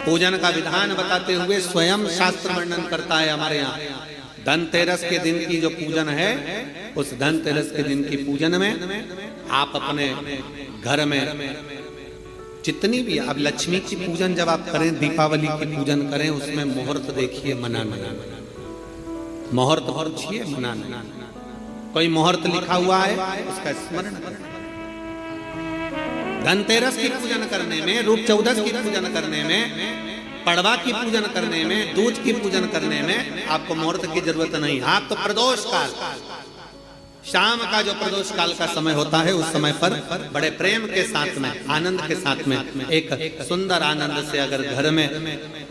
पूजन का विधान बताते हुए स्वयं शास्त्र वर्णन करता है हमारे यहाँ। धनतेरस के दिन की जो पूजन है, उस धनतेरस के दिन की पूजन में आप अपने घर में जितनी भी, अब लक्ष्मी की पूजन जब आप करें, दीपावली की पूजन करें, उसमें मुहूर्त देखिए, मनाना, मुहूर्त पूछिए, मनाना। कोई मुहूर्त लिखा हुआ है उसका स्मरण करें। धनतेरस की पूजन करने में, रूप चौदस की पूजन करने में, पड़वा की पूजन करने में, दूज की पूजन करने में आपको मुहूर्त की जरूरत नहीं। आप तो प्रदोष काल, शाम का जो प्रदोष काल का समय होता है, उस समय पर बड़े प्रेम के साथ में, आनंद के साथ में, एक सुंदर आनंद से अगर घर में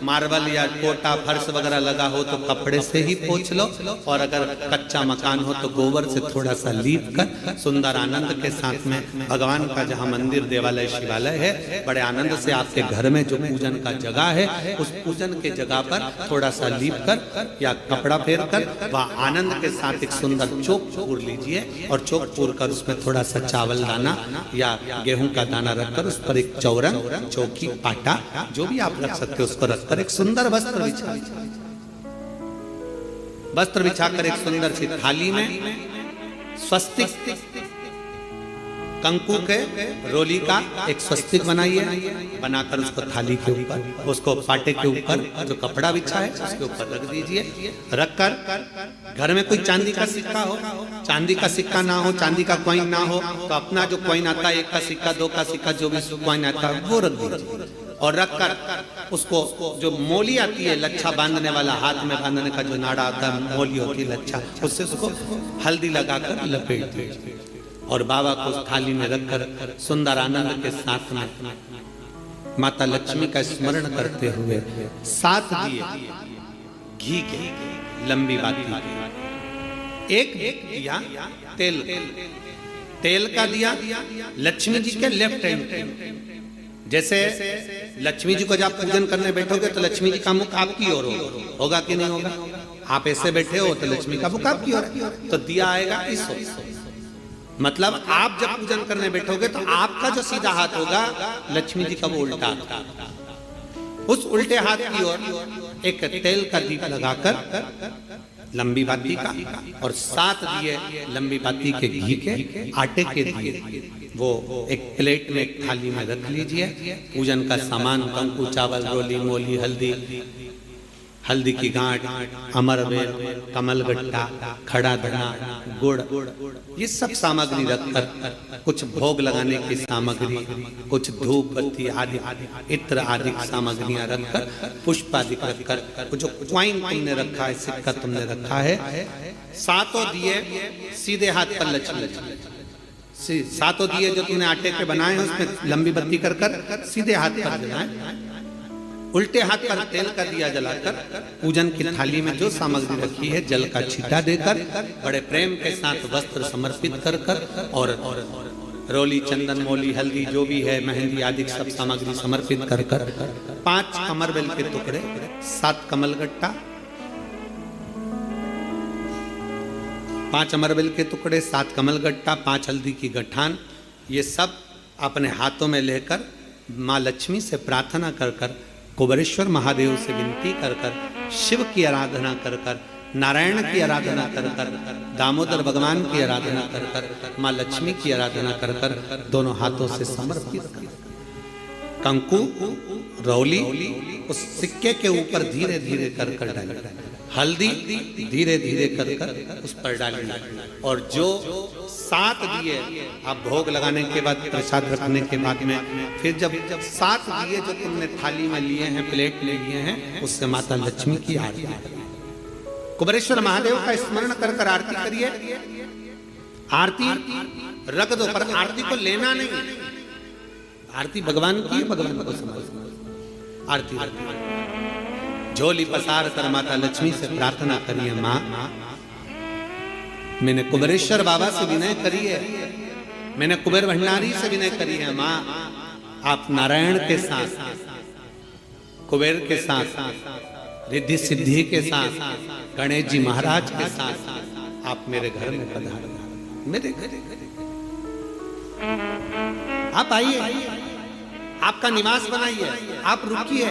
मार्बल या कोटा फर्श वगैरह लगा हो तो कपड़े से ही पोंछ लो, और अगर कच्चा मकान हो तो गोबर से थोड़ा सा लीप कर सुंदर आनंद के साथ में भगवान का जहाँ मंदिर, देवालय, शिवालय है, बड़े आनंद से आपके घर में जो पूजन का जगह है, उस पूजन के जगह पर थोड़ा सा लीप कर या कपड़ा फेर कर वह आनंद के साथ एक सुंदर चौक पूर लीजिए, और चौक पूर कर उसमें थोड़ा सा चावल दाना या गेहूं का दाना रखकर उस पर एक चौरंग, चौकी, आटा, जो भी आप रख सकते हो उसको रखकर एक सुंदर वस्त्र बिछाकर एक सुंदर सी थाली में स्वस्तिक कंकु के रोली का एक स्वस्तिक बनाइए, बनाकर उसको थाली के ऊपर, उसको पाटे के ऊपर जो कपड़ा बिछा है उसके ऊपर रख दीजिए। रखकर घर में कोई चांदी का सिक्का हो, चांदी का सिक्का ना हो, चांदी का कॉइन ना हो, तो अपना जो कॉइन आता है, 1 का सिक्का, 2 का सिक्का, जो भी कॉइन आता है वो रख दीजिए। और रखकर उसको जो मोली आती है, लच्छा बांधने वाला, हाथ में बांधने का जो नाड़ा आता है, मोली होती है लच्छा, उससे उसको हल्दी लगाकर लपेट दीजिए और बाबा को उस थाली में रखकर सुंदर आनंद के साथ में माता लक्ष्मी का स्मरण करते हुए 7 दिए घी के, लंबी बाती के, एक दिया तेल का दिया लक्ष्मी जी के लेफ्ट हैंड। जैसे लक्ष्मी जी को जब पूजन करने बैठोगे तो लक्ष्मी जी का मुख आपकी ओर होगा कि नहीं होगा? आप ऐसे बैठे हो तो लक्ष्मी का मुख आपकी ओर, तो दिया आएगा इस ओर। मतलब आप जब पूजन करने बैठोगे तो आपका जो सीधा हाथ होगा, लक्ष्मी जी का वो उल्टा, उस उल्टे हाथ की ओर एक तेल का दीप लगाकर लंबी बाती का, और 7 दिए लंबी बाती के घी के, आटे के दिए, वो एक प्लेट में, एक थाली में रख लीजिए। पूजन का सामान, कंकु, चावल, रोली, मोली, हल्दी की गांठ, अमरवेल, कमलगट्टा, खड़ा धना, गुड़, ये सब सामग्री रखकर, कुछ भोग लगाने की सामग्री, कुछ धूप बत्ती आदि, इत्र आदि सामग्रियां रखकर, पुष्प आदि रखकर, जो क्वाइन तुमने रखा है, सिक्का तुमने रखा है, 7 दिए सीधे हाथ पर लक्ष्मी, 7 दिए जो तुमने आटे के बनाए हैं उसमें लंबी बत्ती कर सीधे हाथ पर जलाएं। उल्टे हाथ पर तेल का दिया जलाकर पूजन की थाली में जो सामग्री रखी है, जल का छींटा देकर, बड़े प्रेम के साथ वस्त्र समर्पित कर और रोली, चंदन, मोली, हल्दी, जो भी है, मेहंदी आदि सब सामग्री समर्पित कर 5 अमरबेल के टुकड़े, 7 कमलगट्टा, 5 अमरबेल के टुकड़े, 7 कमलगट्टा, 5 हल्दी की गठान, ये सब अपने हाथों में लेकर माँ लक्ष्मी से प्रार्थना कर कुबेरेश्वर महादेव से विनती कर शिव की आराधना कर नारायण की आराधना कर दामोदर भगवान की आराधना कर माँ लक्ष्मी की आराधना कर दोनों हाथों से समर्पित कर कंकु, रौली उस सिक्के के ऊपर धीरे धीरे कर डाल, हल्दी धीरे धीरे कर उस पर डाल, और जो 7 दिए आप भोग लगाने के बाद, प्रसाद रखने के बाद में, फिर जब 7 दिए जो तुमने थाली में लिए हैं, प्लेट में लिए हैं, उससे माता लक्ष्मी की आरती करिए, कुबेरेश्वर महादेव का स्मरण कर आरती करिए। आरती रख दो, पर आरती को लेना नहीं, आरती भगवान की, भगवान को समझ, आरती झोली पसार कर माता लक्ष्मी से प्रार्थना करिए, माँ मैंने कुबेरेश्वर बाबा से विनय करी है, मैंने कुबेर भंडारी से विनय करी है, माँ आप नारायण के साथ, कुबेर के साथ, रिद्धि सिद्धि के साथ, गणेश जी महाराज के साथ आप मेरे घर में पधारो, मेरे घर आप आइए, आपका निवास बनाइए, आप रुकिए।